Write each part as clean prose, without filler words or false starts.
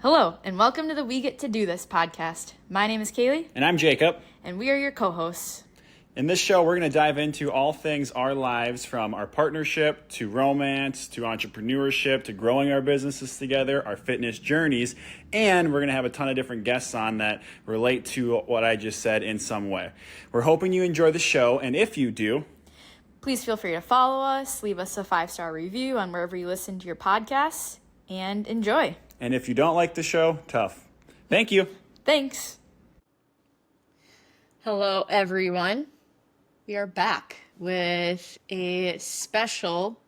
Hello, and welcome to the We Get to Do This podcast. My name is Kaylee. And I'm Jacob. And we are your co-hosts. In this show, we're going to dive into all things our lives, from our partnership to romance to entrepreneurship to growing our businesses together, our fitness journeys, and we're going to have a ton of different guests on that relate to what I just said in some way. We're hoping you enjoy the show, and if you do, please feel free to follow us, leave us a 5-star review on wherever you listen to your podcasts, and enjoy. And if you don't like the show, tough. Thank you. Thanks. Hello, everyone. We are back with a special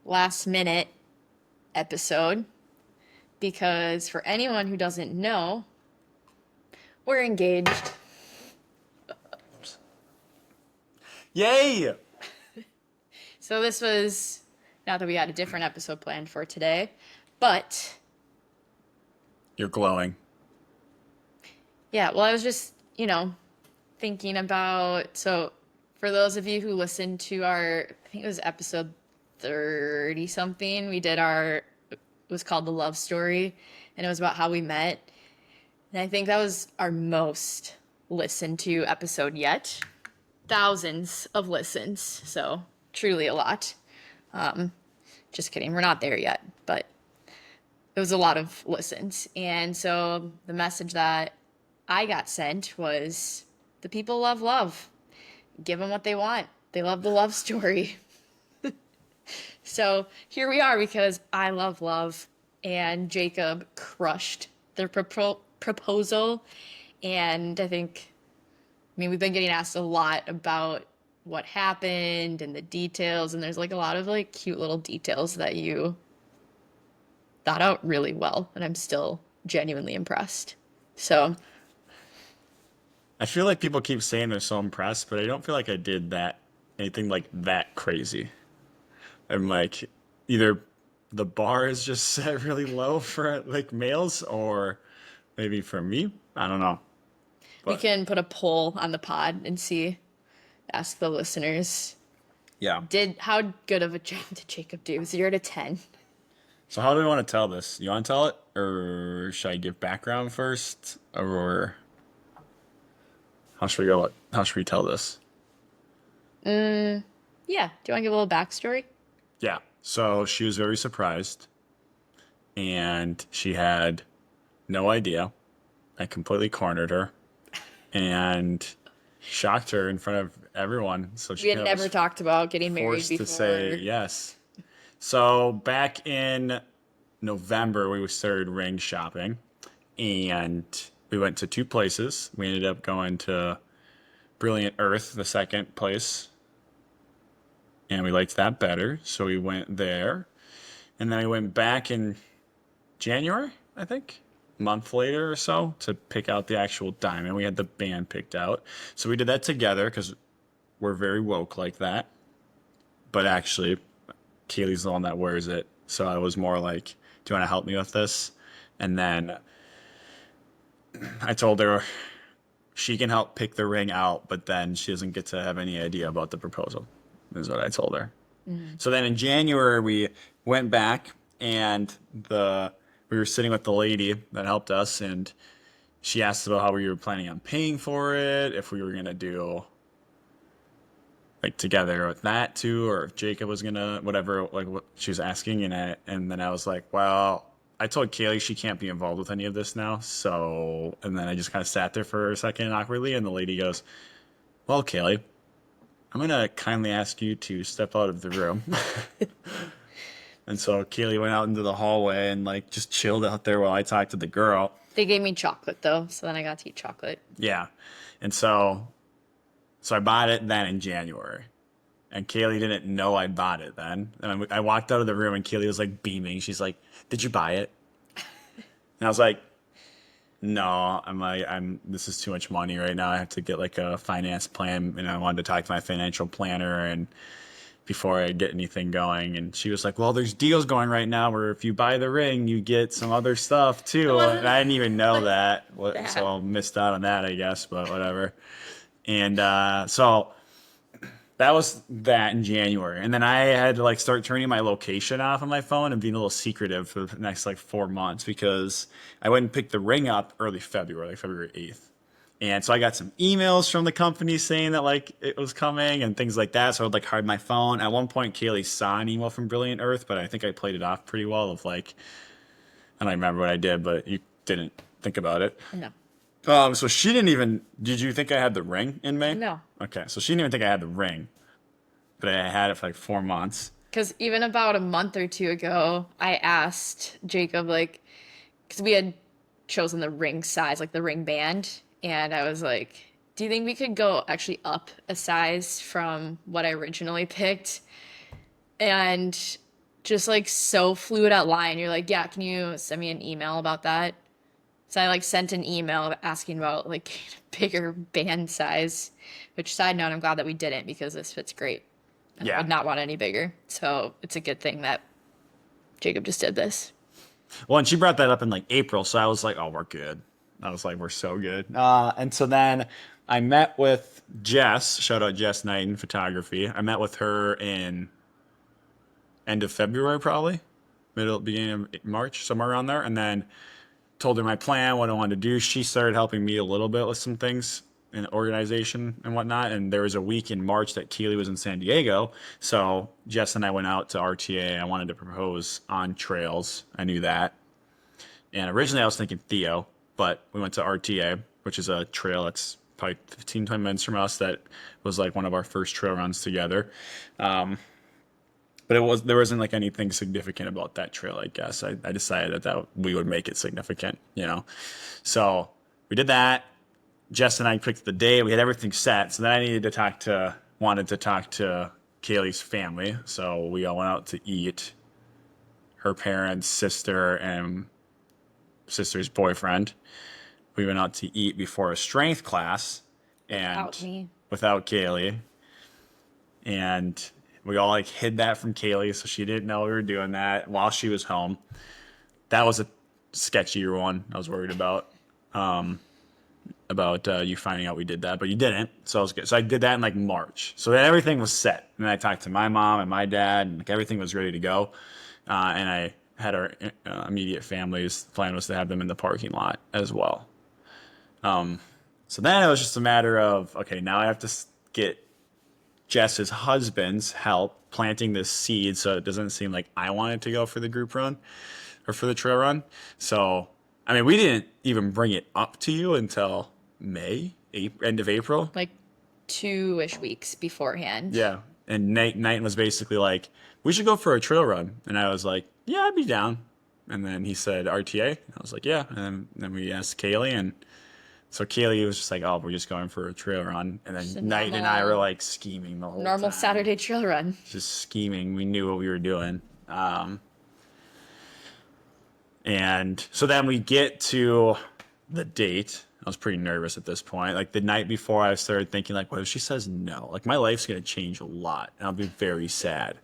last-minute episode because for anyone who doesn't know, we're engaged. Yay! So this was, not that we had a different episode planned for today, but You're glowing. yeah, well, I was just, thinking about, so for those of you who listened to our, I think it was episode 30 something, it was called The Love Story, and it was about how we met. And I think that was our most listened to episode yet. Thousands of listens, so truly a lot. Just kidding, we're not there yet, but it was a lot of listens. And so the message that I got sent was, the people love love. Give them what they want. They love the love story. So here we are because I love love, and Jacob crushed their proposal. And we've been getting asked a lot about what happened and the details, and there's a lot of cute little details that you thought out really well, and I'm still genuinely impressed. So I feel like people keep saying they're so impressed, but I don't feel like I did anything like that crazy. I'm either the bar is just set really low for males, or maybe for me. I don't know. we can put a poll on the pod and ask the listeners. Yeah. How good of a job did Jacob do? 0 to 10. So how do we want to tell this? You want to tell it, or should I give background first, or how should we go? How should we tell this? Yeah. Do you want to give a little backstory? Yeah. So she was very surprised, and she had no idea. I completely cornered her and shocked her in front of everyone. So she We had never talked about getting married forced before. to say yes. So back in November, we started ring shopping, and we went to 2 places. We ended up going to Brilliant Earth, the second place, and we liked that better, so we went there. And then we went back in January, I think, a month later or so, to pick out the actual diamond. We had the band picked out. So we did that together because we're very woke like that. But actually, Kaylee's the one that wears it. So I was more like, do you want to help me with this? And then I told her she can help pick the ring out, but then she doesn't get to have any idea about the proposal, is what I told her. Mm-hmm. So then in January, we went back, and we were sitting with the lady that helped us, and she asked about how we were planning on paying for it, if we were going to do together with that too, or if Jacob was gonna, whatever, what she was asking. And then I was like, well, I told Kaylee she can't be involved with any of this now. So, and then I just kind of sat there for a second awkwardly, and the lady goes, well, Kaylee, I'm gonna kindly ask you to step out of the room. And so Kaylee went out into the hallway and just chilled out there while I talked to the girl. They gave me chocolate though, so then I got to eat chocolate. Yeah. And so I bought it then in January, and Kaylee didn't know I bought it then. And I walked out of the room, and Kaylee was beaming. She's like, did you buy it? And I was like, no, this is too much money right now. I have to get a finance plan, and I wanted to talk to my financial planner and before I get anything going. And she was like, well, there's deals going right now where if you buy the ring, you get some other stuff too. And I didn't even know that. So I missed out on that, I guess, but whatever. And so that was that in January. And then I had to like start turning my location off on my phone and being a little secretive for the next like 4 months because I went and picked the ring up early February, like February 8th. And so I got some emails from the company saying that like it was coming and things like that. So I would like hide my phone. At one point, Kaylee saw an email from Brilliant Earth, but I think I played it off pretty well of like, I don't remember what I did, but you didn't think about it. No. So she didn't even, did you think I had the ring in May? No. Okay. So she didn't even think I had the ring, but I had it for like 4 months. Because even about a month or two ago, I asked Jacob, like, because we had chosen the ring size, like the ring band. And I was like, do you think we could go actually up a size from what I originally picked? And just like so fluid out line, you're like, yeah, can you send me an email about that? So I like sent an email asking about like bigger band size, which side note, I'm glad that we didn't because this fits great. And I Yeah. would not want any bigger. So it's a good thing that Jacob just did this. Well, and she brought that up in like April. So I was like, oh, we're good. I was like, we're so good. And so then I met with Jess, shout out Jess Knighton Photography. I met with her in end of February, probably beginning of March, somewhere around there. And then told her my plan, what I wanted to do. She started helping me a little bit with some things in organization and whatnot. And there was a week in March that Keely was in San Diego. So Jess and I went out to RTA. I wanted to propose on trails. I knew that. And originally I was thinking Theo, but we went to RTA, which is a trail that's probably 15, 20 minutes from us. That was like one of our first trail runs together. But there wasn't like anything significant about that trail, I guess. I decided that we would make it significant, you know. So we did that. Jess and I picked the day. We had everything set. So then I wanted to talk to Kaylee's family. So we all went out to eat. Her parents, sister, and sister's boyfriend. We went out to eat before a strength class. And Without me. without Kaylee. And we all like hid that from Kaylee, so she didn't know we were doing that while she was home. That was a sketchier one I was worried about you finding out we did that, but you didn't, so I was good. So I did that in like March, so then everything was set. And then I talked to my mom and my dad, and like everything was ready to go. And I had our immediate families. The plan was to have them in the parking lot as well. So then it was just a matter of, okay, now I have to get Jess's husband's help planting this seed so it doesn't seem like I wanted to go for the group run or for the trail run. So, I mean, we didn't even bring it up to you until end of April. Like 2-ish weeks beforehand. Yeah. And Knighton was basically like, we should go for a trail run. And I was like, yeah, I'd be down. And then he said RTA. I was like, yeah. And then we asked Kaylee, and so Kaylee was just like, oh, we're just going for a trail run. And Just a then Knighton and I normal- were like scheming the whole Normal time. Saturday trail run. Just scheming. We knew what we were doing. And so then we get to the date. I was pretty nervous at this point. Like the night before, I started thinking, like, what if she says no? Like my life's going to change a lot. And I'll be very sad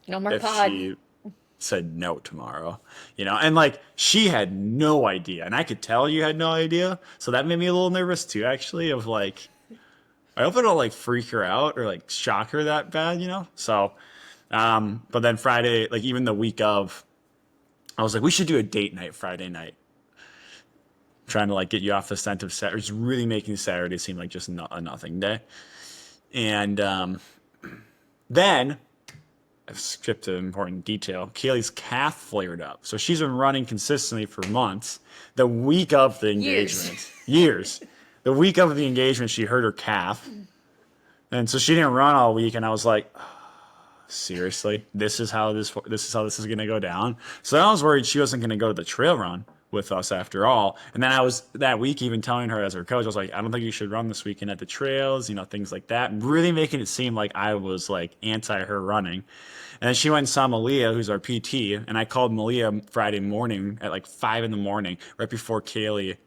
No more if pod. she said no tomorrow, you know. And like she had no idea, and I could tell you had no idea, so that made me a little nervous too, actually, of like, I hope I don't like freak her out or like shock her that bad, you know. So but then Friday, like even the week of, I was like, we should do a date night Friday night, trying to like get you off the scent of Saturday, just really making Saturday seem like just a nothing day. And then I've skipped an important detail. Kaylee's calf flared up. So she's been running consistently for months. The week of the engagement. Years. The week of the engagement, she hurt her calf. And so she didn't run all week. And I was like, oh, seriously? This is how this is going to go down? So I was worried she wasn't going to go to the trail run with us after all. And then I was that week even telling her as her coach, I was like, I don't think you should run this weekend at the trails, you know, things like that. Really making it seem like I was like anti her running. And then she went and saw Malia, who's our PT, and I called Malia Friday morning at like 5 a.m, right before Kaylee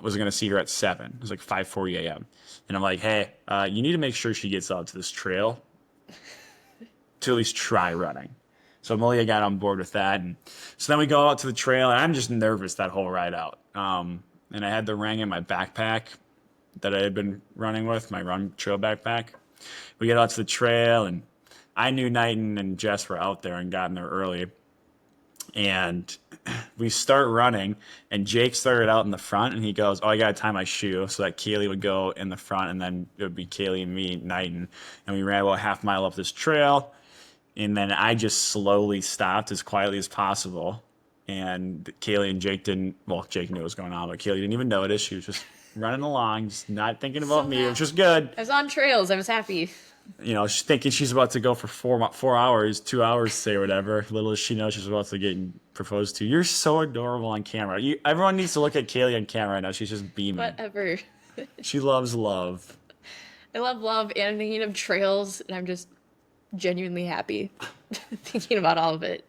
was going to see her at 7. It was like 5:40 a.m. And I'm like, hey, you need to make sure she gets out to this trail to at least try running. So Malia got on board with that. And so then we go out to the trail, and I'm just nervous that whole ride out. And I had the ring in my backpack that I had been running with, my run trail backpack. we get out to the trail, and I knew Knighton and Jess were out there and got in there early. And we start running, and Jake started out in the front, and he goes, "Oh, I gotta tie my shoe," so that Kaylee would go in the front, and then it would be Kaylee and me, Knighton. And we ran about half mile up this trail, and then I just slowly stopped as quietly as possible. And Kaylee and Jake didn't, well, Jake knew what was going on, but Kaylee didn't even notice. She was just running along, just not thinking about me, which was good. I was on trails. I was happy. You know, she's thinking she's about to go for 4 hours, 2 hours, say whatever. Little as she knows she's about to get proposed to. You're so adorable on camera. Everyone needs to look at Kaylee on camera right now. She's just beaming. Whatever. She loves love. I love love and I'm thinking of trails, and I'm just genuinely happy thinking about all of it.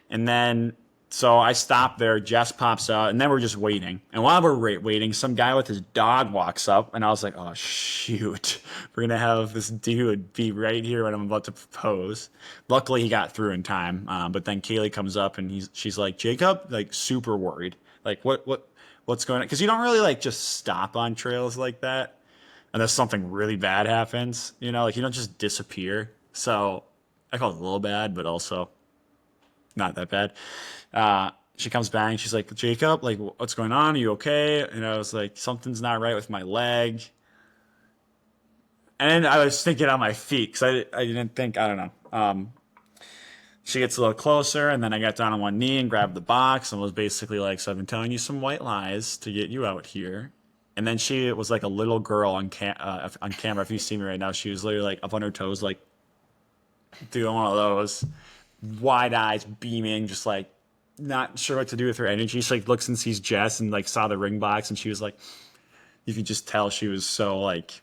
And then, so I stop there. Jess pops out, and then we're just waiting. And while we're waiting, some guy with his dog walks up, and I was like, "Oh shoot, we're gonna have this dude be right here when I'm about to propose." Luckily, he got through in time. But then Kaylee comes up, and she's like, "Jacob," like super worried, like what's going on? Because you don't really like just stop on trails like that unless something really bad happens. You know, like you don't just disappear. So I call it a little bad, but also not that bad. She comes back and she's like, "Jacob, like, what's going on? Are you okay?" And I was like, "Something's not right with my leg." And then I was thinking on my feet because I didn't think, I don't know. She gets a little closer, and then I got down on one knee and grabbed the box and was basically like, "So I've been telling you some white lies to get you out here." And then she was like a little girl on camera. If you see me right now, she was literally like up on her toes, like doing one of those wide eyes, beaming, just like not sure what to do with her energy. She like looks and sees Jess and like saw the ring box, and she was like, you could just tell she was so like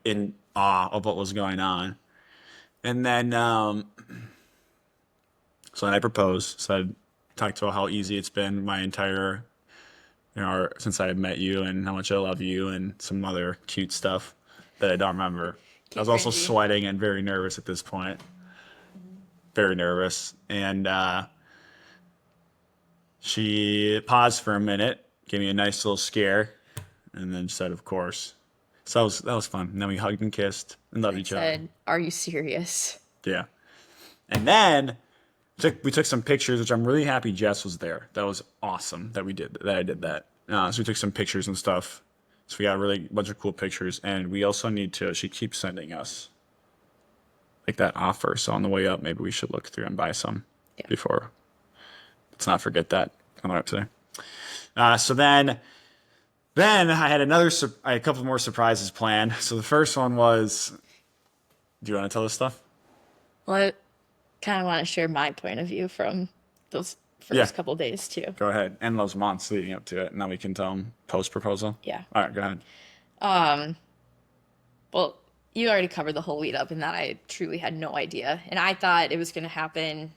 in awe of what was going on. And then so then I proposed. So I talked about how easy it's been my entire, since I met you, and how much I love you, and some other cute stuff that I don't remember. I was also cringy. sweating and very nervous at this point. Very nervous. And she paused for a minute, gave me a nice little scare, and then said, "Of course." So that was fun. And then we hugged and kissed and loved each other. Said, "Are you serious?" Yeah. And then we took some pictures, which I'm really happy Jess was there. That was awesome that I did that. So we took some pictures and stuff. So we got a really bunch of cool pictures. And we also she keeps sending us like that offer. So on the way up, maybe we should look through and buy some before. Let's not forget that on the way up today. So then I had a couple more surprises planned. So the first one was, do you want to tell this stuff? Well, I kind of want to share my point of view from those first couple days too. Go ahead. And those months leading up to it. And then we can tell them post-proposal. Yeah. All right, go ahead. Well, you already covered the whole lead up in that I truly had no idea. And I thought it was going to happen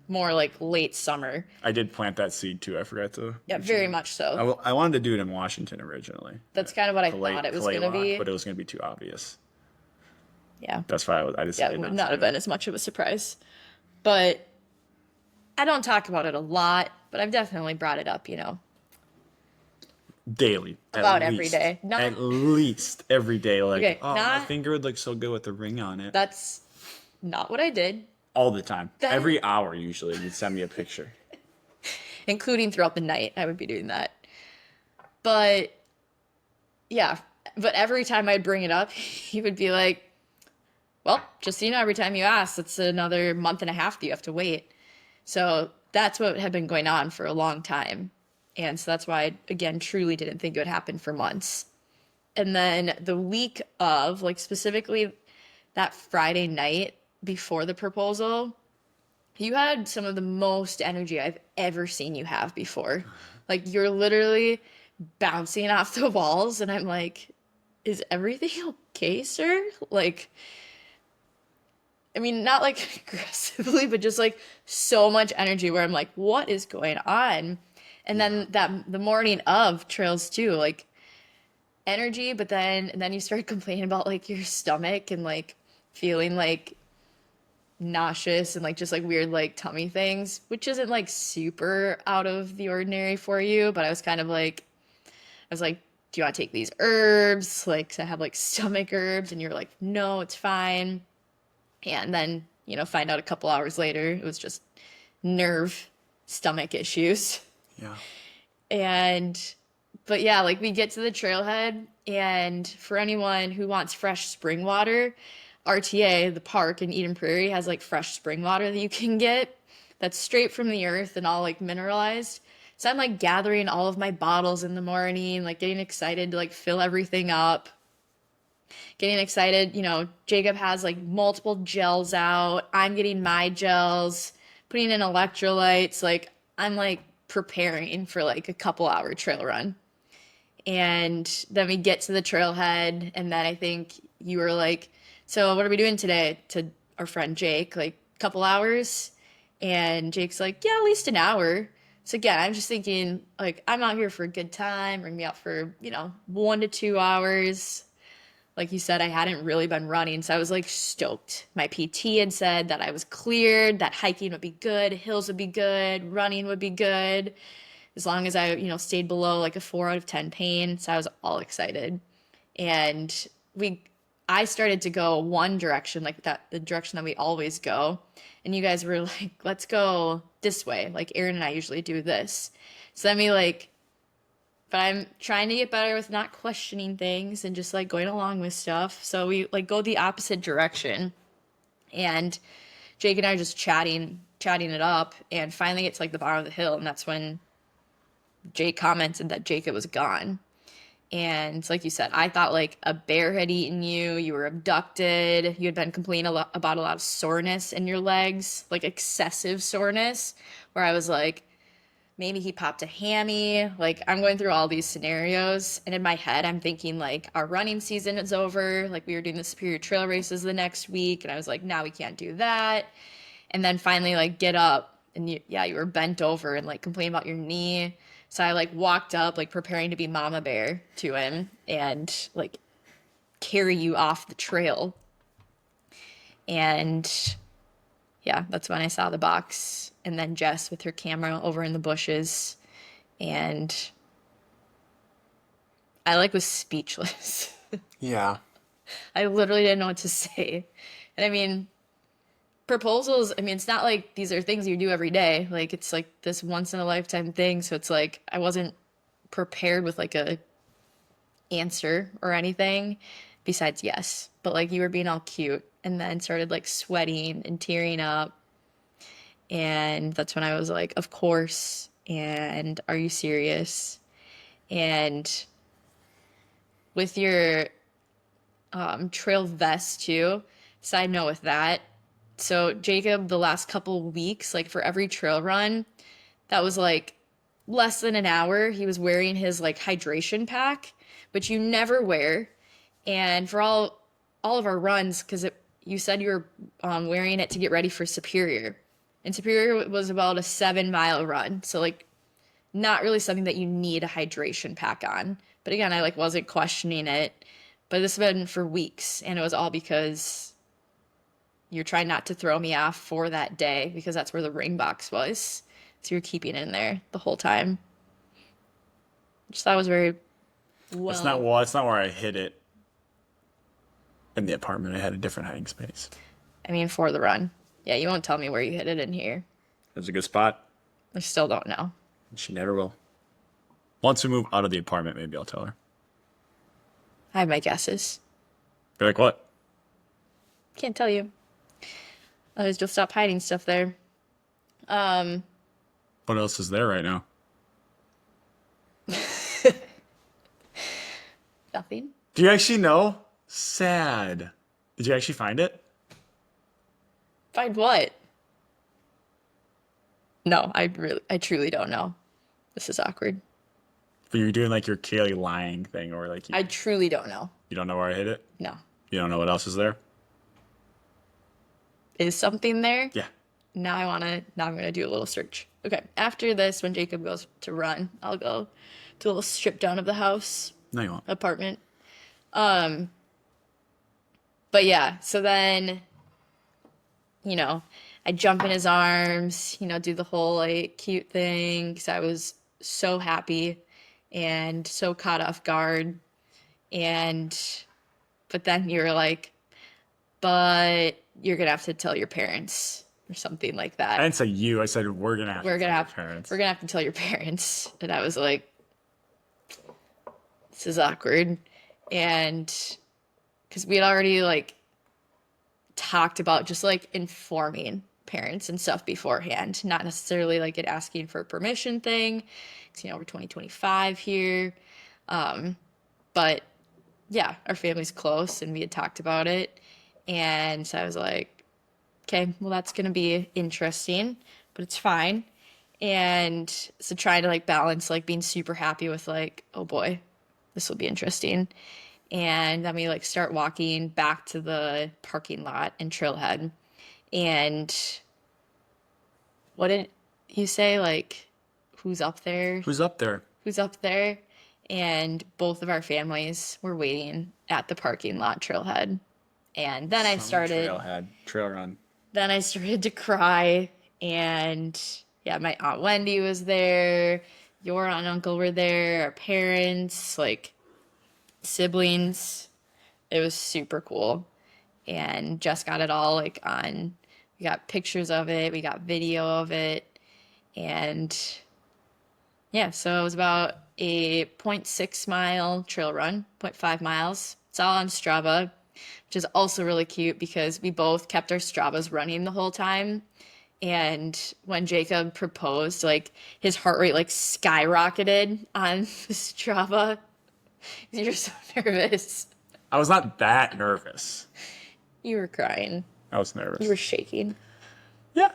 more like late summer. I did plant that seed too. I forgot to. Yeah, very much so. I wanted to do it in Washington originally. That's kind of what I thought it was going to be. But it was going to be too obvious. Yeah. That's why I decided It would not not to have do it. been as much of a surprise. But I don't talk about it a lot, but I've definitely brought it up, Daily. About every day. At least every day. Like, Okay, my not- finger would look so good with the ring on it. That's not what I did, All the time. That- Every hour, usually, you'd send me a picture. including throughout the night. I would be doing that. But yeah, but every time I'd bring it up, he would be like, "Well, just so you know, every time you ask, it's another month and a half that you have to wait." So that's what had been going on for a long time. And so that's why I, again, truly didn't think it would happen for months. And then the week of, like specifically that Friday night before the proposal, you had some of the most energy I've ever seen you have before. Like you're literally bouncing off the walls, and I'm like, "Is everything okay, sir?" Like, I mean, not like aggressively, but just like so much energy where I'm like, "What is going on?" And then the morning of Trails too, like energy, but then you started complaining about like your stomach and like feeling like nauseous and like just like weird like tummy things, which isn't like super out of the ordinary for you, but I was like, do you want to take these herbs? Like, 'cause I have like stomach herbs. And you're like, no, it's fine. And then, find out a couple hours later, it was just nerve stomach issues. Yeah. And, but yeah, like we get to the trailhead, and for anyone who wants fresh spring water, RTA, the park in Eden Prairie, has like fresh spring water that you can get that's straight from the earth and all like mineralized. So I'm like gathering all of my bottles in the morning, like getting excited to like fill everything up, getting excited. Jacob has like multiple gels out. I'm getting my gels, putting in electrolytes. Like I'm like preparing for like a couple hour trail run. And then we get to the trailhead, and then I think you were like, so what are we doing today? To our friend Jake, like a couple hours. And Jake's like, yeah, at least an hour. So again, I'm just thinking, like, I'm out here for a good time. Bring me out for, 1 to 2 hours. Like you said, I hadn't really been running, so I was like stoked. My PT had said that I was cleared, that hiking would be good, hills would be good, running would be good, as long as I, stayed below like a 4 out of 10 pain. So I was all excited. And I started to go one direction, like that, the direction that we always go. And you guys were like, let's go this way. Like Aaron and I usually do this. So then but I'm trying to get better with not questioning things and just like going along with stuff. So we like go the opposite direction. And Jake and I are just chatting it up, and finally get to like the bottom of the hill. And that's when Jake commented that Jacob was gone. And like you said, I thought like a bear had eaten you. You were abducted. You had been complaining about a lot of soreness in your legs, like excessive soreness, where I was like, maybe he popped a hammy. Like I'm going through all these scenarios. And in my head, I'm thinking like our running season is over. Like we were doing the Superior Trail races the next week. And I was like, now we can't do that. And then finally like get up, and you were bent over and like complaining about your knee. So I like walked up, like preparing to be mama bear to him and like carry you off the trail. And yeah, that's when I saw the box, and then Jess with her camera over in the bushes. And I like was speechless. Yeah. I literally didn't know what to say. And I mean, proposals, I mean, it's not like these are things you do every day. Like it's like this once in a lifetime thing. So it's like I wasn't prepared with like a answer or anything besides yes. But like you were being all cute, and then started like sweating and tearing up. And that's when I was like, of course. And are you serious? And with your trail vest too, side note with that. So Jacob, the last couple weeks, like for every trail run, that was like less than an hour, he was wearing his like hydration pack, which you never wear. And for all of our runs, because you said you were wearing it to get ready for Superior, and Superior was about a 7 mile run, so like not really something that you need a hydration pack on. But again, I like wasn't questioning it. But this has been for weeks, and it was all because you're trying not to throw me off for that day, because that's where the ring box was. So you're keeping it in there the whole time. Just thought it was very well. It's not where I hid it in the apartment. I had a different hiding space. I mean, for the run. Yeah, you won't tell me where you hid it in here. It was a good spot. I still don't know. She never will. Once we move out of the apartment, maybe I'll tell her. I have my guesses. Be like, what? Can't tell you. Otherwise, you'll stop hiding stuff there. What else is there right now? Nothing. Do you actually know? Sad. Did you actually find it? Find what? No, I truly don't know. This is awkward. But you're doing like your Kaylee lying thing, or like I truly don't know. you don't know where I hid it? No. You don't know what else is there? Is something there? Yeah. Now I'm gonna do a little search. Okay. After this, when Jacob goes to run, I'll go do a little strip down of the house, No, you won't. apartment. But yeah, so then, I jump in his arms, do the whole like cute thing, because I was so happy. and so caught off guard. And, but then you were like, but you're gonna have to tell your parents or something like I that. didn't say you. I said we're gonna have We're to gonna tell your have, parents. we're gonna have to tell your parents. And I was like, this is awkward. And because we had already like talked about just like informing parents and stuff beforehand, not necessarily like it asking for permission thing. 'Cause, we're 2025 here. But yeah, our family's close and we had talked about it. And so I was like, okay, well, that's going to be interesting, but it's fine. And so trying to like balance like being super happy with like, oh boy, this will be interesting. And then we like start walking back to the parking lot in Trailhead. And what did you say? Like, who's up there? Who's up there? Who's up there? And both of our families were waiting at the parking lot Trailhead. And then Trail run. then I started to cry. And yeah, my Aunt Wendy was there. Your aunt and uncle were there. Our parents, like siblings. It was super cool. And just got it all like on. We got pictures of it. We got video of it. And yeah, so it was about a 0.6 mile trail run, 0.5 miles. It's all on Strava, which is also really cute because we both kept our Stravas running the whole time. And when Jacob proposed, like his heart rate like skyrocketed on the Strava. You're so nervous. I was not that nervous. You were crying. I was nervous. You were shaking. Yeah.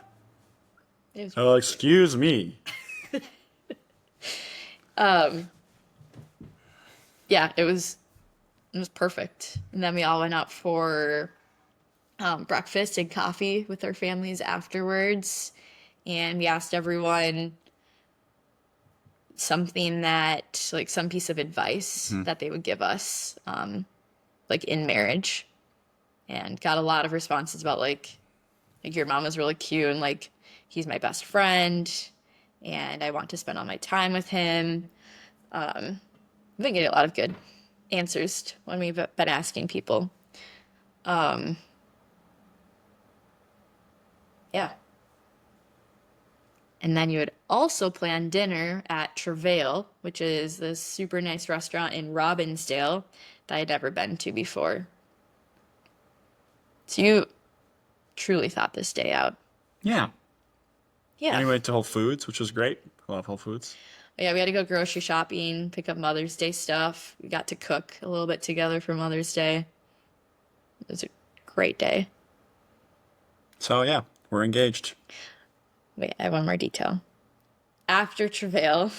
It was Oh, excuse me. yeah, it was perfect. And then we all went out for breakfast and coffee with our families afterwards, and we asked everyone something that like some piece of advice that they would give us like in marriage, and got a lot of responses about like your mom is really cute and like he's my best friend and I want to spend all my time with him. I've been getting a lot of good answers when we've been asking people. Yeah. And then you would also plan dinner at Travail, which is this super nice restaurant in Robbinsdale that I'd never been to before. So you truly thought this day out. Yeah. Yeah. And we went to Whole Foods, which was great. I love Whole Foods. Yeah, we had to go grocery shopping, pick up Mother's Day stuff. We got to cook a little bit together for Mother's Day. It was a great day. So yeah, we're engaged. Wait, I have one more detail. After Travail,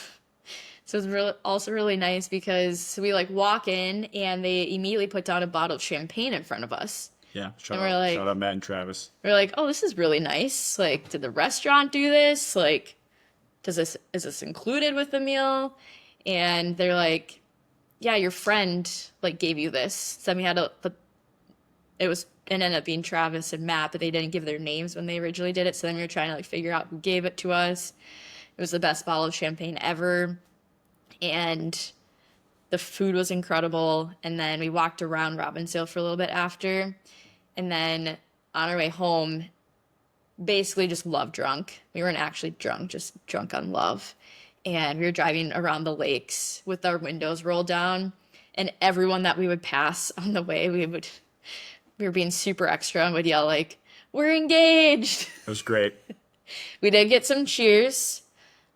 so it was also really nice because we like walk in and they immediately put down a bottle of champagne in front of us. Yeah. Shout And we're like- out Matt and Travis. We're like, oh, this is really nice. Like, did the restaurant do this? Like, is this included with the meal? And they're like, yeah, your friend like gave you this. So then we had it ended up being Travis and Matt, but they didn't give their names when they originally did it. So then we were trying to like figure out who gave it to us. It was the best bottle of champagne ever. And the food was incredible. And then we walked around Robbinsdale for a little bit after. And then on our way home, basically just love drunk. We weren't actually drunk, just drunk on love. And we were driving around the lakes with our windows rolled down. And everyone that we would pass on the way, we were being super extra and would yell like, "We're engaged." It was great. We did get some cheers.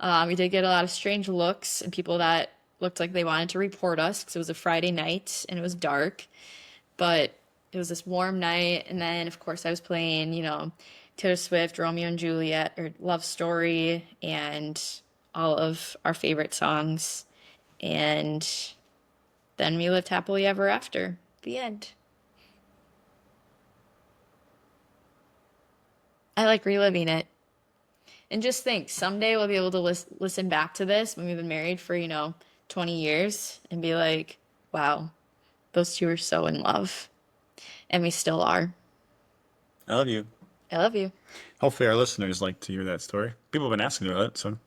We did get a lot of strange looks and people that looked like they wanted to report us because it was a Friday night and it was dark. But it was this warm night. And then, of course, I was playing, Taylor Swift, Romeo and Juliet, or Love Story, and all of our favorite songs. And then we lived happily ever after. The end. I like reliving it. And just think, someday we'll be able to listen back to this when we've been married for, 20 years and be like, wow, those two are so in love. And we still are. I love you. I love you. Hopefully our listeners like to hear that story. People have been asking about it, so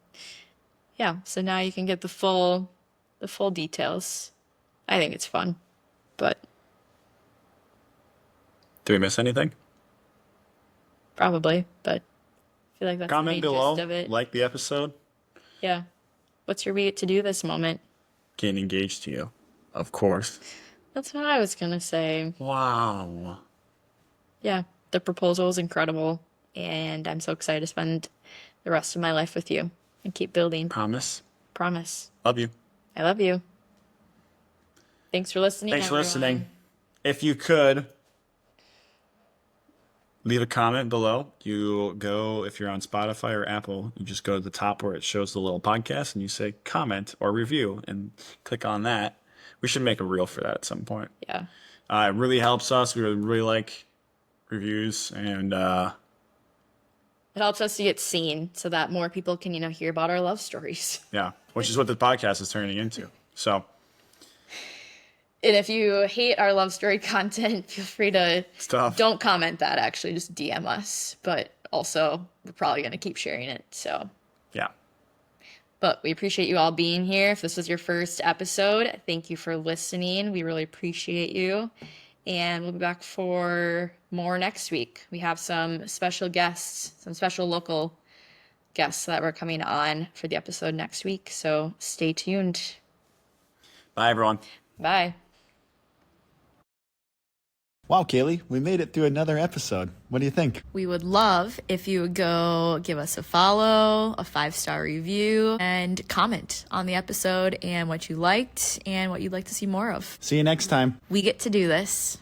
Yeah, so now you can get the full the full details. I think it's fun, but Do we miss anything? probably, but I feel like that's the Comment main below. gist of it. Like the episode. Yeah. What's your we get to do this moment? Getting engaged to you. Of course. That's what I was gonna say. Wow. Yeah, the proposal is incredible, and I'm so excited to spend the rest of my life with you and keep building. Promise. Promise. Love you. I love you. Thanks for listening. Thanks for everyone. listening. If you could leave a comment below. You go, if you're on Spotify or Apple, you just go to the top where it shows the little podcast and you say comment or review and click on that. We should make a reel for that at some point. Yeah. It really helps us. We really like reviews, and It helps us to get seen so that more people can, hear about our love stories. yeah, which is what the podcast is turning into. So And if you hate our love story content, feel free to it's tough. don't comment that, actually. Just DM us. But also, we're probably going to keep sharing it. So, Yeah. but we appreciate you all being here. If this was your first episode, thank you for listening. We really appreciate you. And we'll be back for more next week. We have some special guests, some special local guests that were coming on for the episode next week. So stay tuned. Bye, everyone. Bye. Wow, Kaylee, we made it through another episode. What do you think? We would love if you would go give us a follow, a 5-star review, and comment on the episode and what you liked and what you'd like to see more of. See you next time. We get to do this.